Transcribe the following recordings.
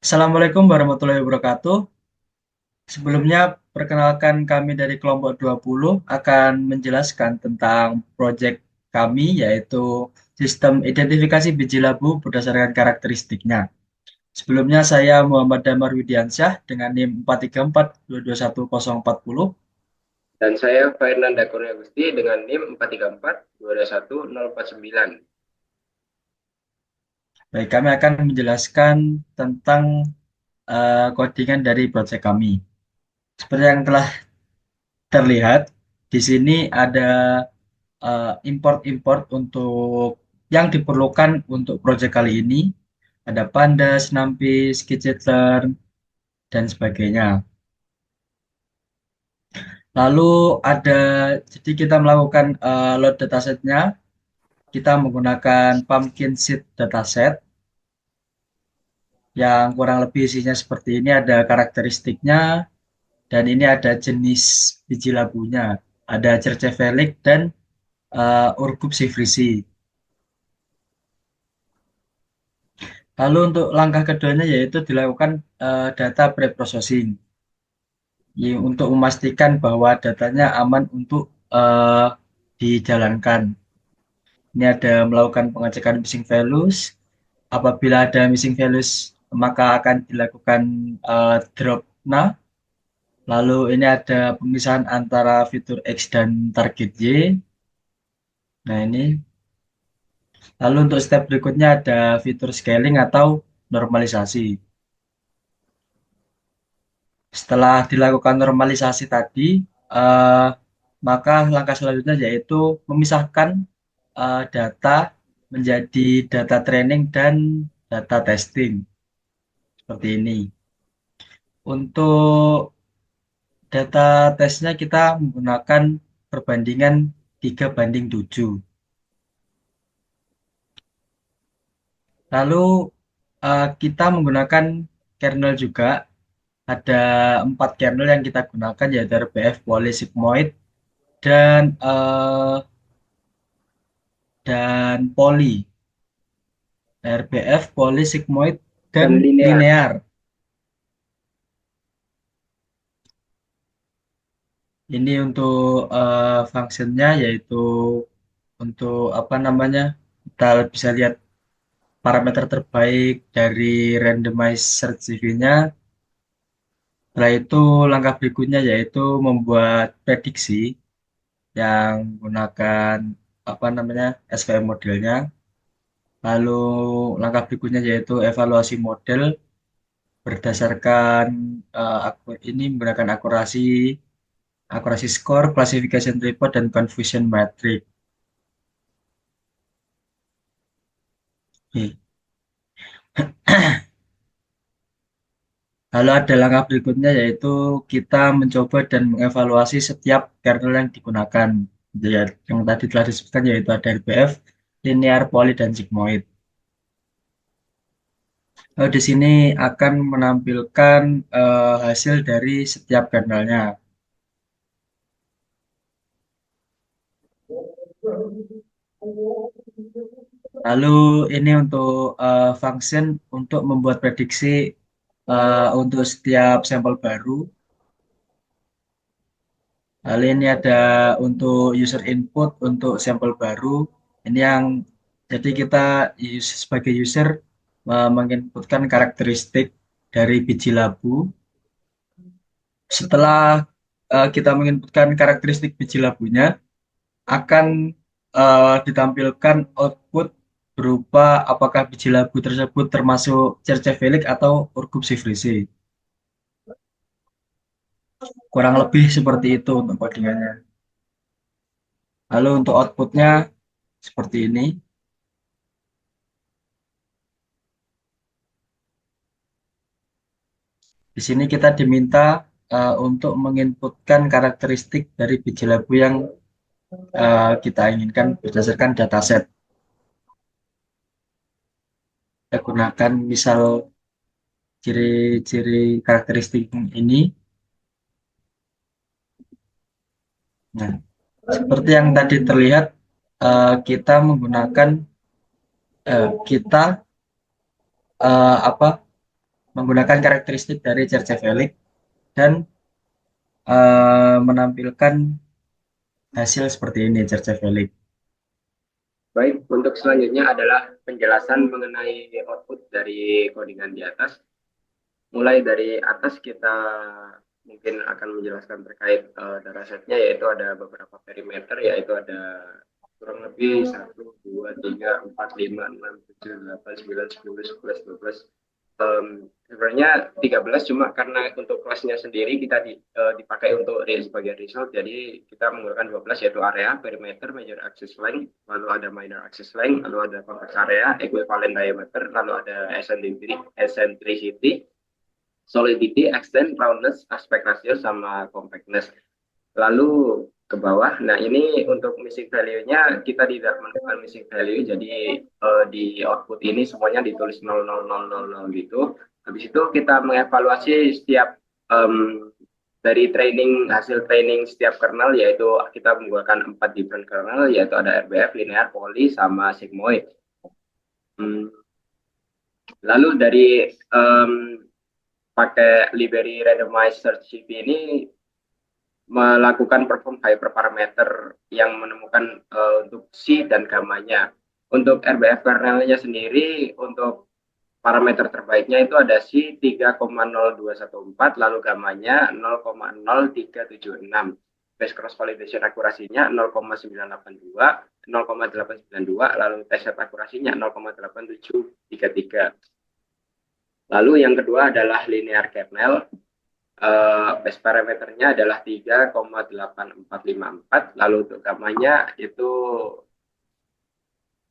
Assalamualaikum warahmatullahi wabarakatuh. Sebelumnya, perkenalkan kami dari kelompok 20 akan menjelaskan tentang proyek kami, yaitu sistem identifikasi biji labu berdasarkan karakteristiknya. Sebelumnya, saya Muhammad Damar Widiansyah dengan NIM 434221040. Dan saya Fernanda Kurnia Gusti dengan NIM 434221049. Baik, kami akan menjelaskan tentang codingan dari proyek kami. Seperti yang telah terlihat, di sini ada import-import untuk yang diperlukan untuk proyek kali ini. Ada Pandas, Numpy, Skitchlearn, dan sebagainya. Lalu ada, jadi kita melakukan load datasetnya, kita menggunakan Pumpkin Seed dataset yang kurang lebih isinya seperti ini, ada karakteristiknya, dan ini ada jenis biji labunya. Ada Cercevelik dan Urgup Sivrisi. Lalu untuk langkah keduanya yaitu dilakukan data pre-processing untuk memastikan bahwa datanya aman untuk eh, dijalankan. Ini ada melakukan pengecekan missing values. Apabila ada missing values, maka akan dilakukan drop nah. Lalu ini ada pemisahan antara fitur X dan target Y. Nah ini. Lalu untuk step berikutnya ada fitur scaling atau normalisasi. Setelah dilakukan normalisasi tadi, eh, maka langkah selanjutnya yaitu memisahkan data menjadi data training dan data testing. Seperti ini. Untuk data tesnya kita menggunakan perbandingan 3:7. Lalu kita menggunakan kernel juga. Ada 4 kernel yang kita gunakan yaitu RBF, Poly, Sigmoid, dan Poly. RBF, Poly, Sigmoid, dan Dan linear. linear. Ini untuk fungsinya yaitu untuk apa namanya? Kita bisa lihat parameter terbaik dari randomized search CV-nya. Setelah itu langkah berikutnya yaitu membuat prediksi yang menggunakan apa namanya? SVM modelnya. Lalu langkah berikutnya yaitu evaluasi model berdasarkan ini menggunakan akurasi skor, classification report, dan confusion matrix. Oke. Lalu ada langkah berikutnya yaitu kita mencoba dan mengevaluasi setiap kernel yang digunakan. Ya, yang tadi telah disebutkan yaitu ada RBF, linear, poly, dan sigmoid. Di sini akan menampilkan hasil dari setiap kernelnya. Lalu ini untuk function untuk membuat prediksi untuk setiap sampel baru. Lalu ini ada untuk user input untuk sampel baru. Ini yang jadi kita sebagai user menginputkan karakteristik dari biji labu. Setelah kita menginputkan karakteristik biji labunya, akan ditampilkan output berupa apakah biji labu tersebut termasuk Cercevelik atau Urgup Sivrisi. Kurang lebih seperti itu untuk codingannya. Lalu untuk outputnya seperti ini. Di sini kita diminta untuk menginputkan karakteristik dari biji labu yang kita inginkan berdasarkan dataset. Kita gunakan misal ciri-ciri karakteristik ini. Nah, seperti yang tadi terlihat, kita menggunakan kita apa menggunakan karakteristik dari Cercevelik dan menampilkan hasil seperti ini Cercevelik. Baik, untuk selanjutnya adalah penjelasan mengenai output dari codingan di atas. Mulai dari atas kita mungkin akan menjelaskan terkait datasetnya, yaitu ada beberapa perimeter, yaitu ada kurang lebih 1, 2, 3, 4, 5, 6, 7, 8, 9, 10, 11, 12. Sebenarnya 13, cuma karena untuk kelasnya sendiri kita dipakai untuk sebagai result, jadi kita menggunakan 12, yaitu area, perimeter, major axis length, lalu ada minor axis length, lalu ada convex area, equivalent diameter, lalu ada eccentricity, solidity, extent, roundness, aspect ratio, sama compactness. Lalu ke bawah, nah ini untuk missing value-nya kita tidak menemukan missing value, jadi di output ini semuanya ditulis 00000 gitu. Habis itu kita mengevaluasi setiap dari training, hasil training setiap kernel, yaitu kita menggunakan 4 different kernel, yaitu ada RBF, linear, poly, sama sigmoid. Lalu dari pakai library randomized search CP ini melakukan perform hyperparameter yang menemukan untuk C dan gamanya. Untuk RBF kernelnya sendiri, untuk parameter terbaiknya itu ada C 3,0214, lalu gamanya 0,0376. Base cross validation akurasinya 0,982, 0,892, lalu test set akurasinya 0,8733. Lalu yang kedua adalah linear kernel. Base parameternya adalah 3,8454, lalu untuk gamanya itu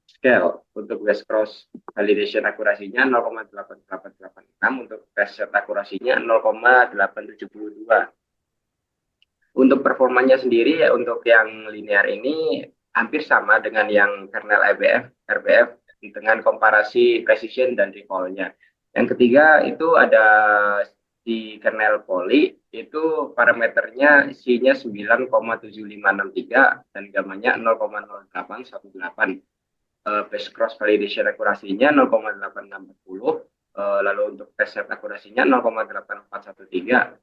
scale. Untuk base cross validation akurasinya 0,8886, untuk test set akurasinya 0,872. Untuk performanya sendiri, ya, untuk yang linear ini hampir sama dengan yang kernel RBF dengan komparasi precision dan recall-nya. Yang ketiga itu ada di kernel poly, itu parameternya C-nya 9,7563 dan gamanya 0,0818. Base cross validation akurasinya 0,8640, lalu untuk test set akurasinya 0,8413.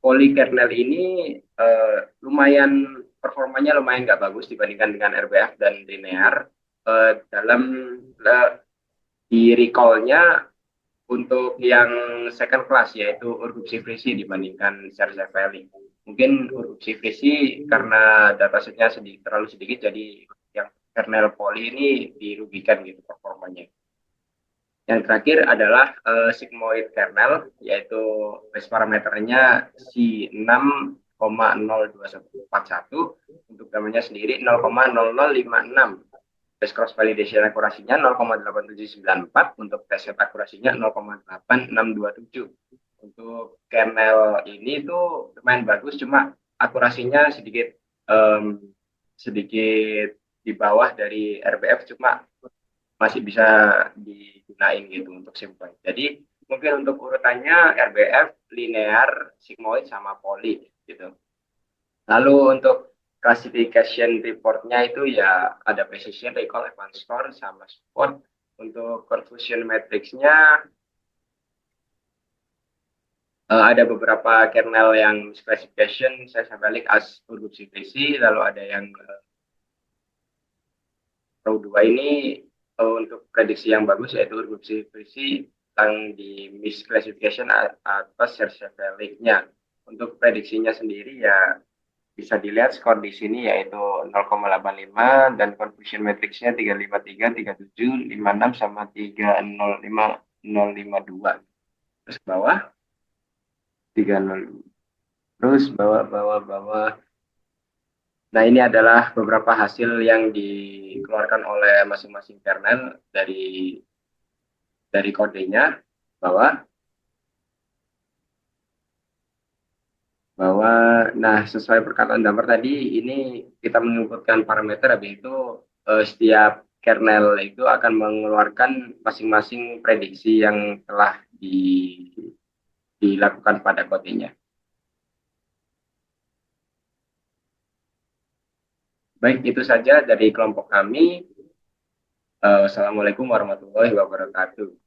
Poly kernel ini lumayan performanya lumayan nggak bagus dibandingkan dengan RBF dan linear. Dalam di recall-nya untuk yang second class, yaitu urgency free dibandingkan Serge Valley. Mungkin urgency free karena datasetnya terlalu sedikit, jadi yang kernel poly ini dirugikan gitu performanya. Yang terakhir adalah sigmoid kernel, yaitu base parameternya C6,02141, untuk gambarnya sendiri 0,0056. Base cross validation akurasinya 0,8794, untuk test set akurasinya 0,8627. Untuk kernel ini tuh lumayan bagus, cuma akurasinya sedikit di bawah dari RBF, cuma masih bisa digunain gitu untuk simple. Jadi mungkin untuk urutannya RBF, linear, sigmoid, sama poly gitu. Lalu untuk classification reportnya itu ya ada precision, recall, advanced score, sama support. Untuk confusion matrixnya ada beberapa kernel yang classification saya balik as urgency free, lalu ada yang row 2 ini untuk prediksi yang bagus, yaitu urgency free yang di misclassification atas Cerceveliknya. Untuk prediksinya sendiri ya bisa dilihat skor di sini, yaitu 0,85 dan confusion matrixnya 353, 37, 56, sama 305, 052. Terus bawah 30. Terus bawah. Nah, ini adalah beberapa hasil yang dikeluarkan oleh masing-masing kernel dari kodenya bawah. Nah, sesuai perkataan Damar tadi, ini kita menginputkan parameter, habis itu setiap kernel itu akan mengeluarkan masing-masing prediksi yang telah dilakukan pada kodenya. Baik, itu saja dari kelompok kami. Wassalamualaikum warahmatullahi wabarakatuh.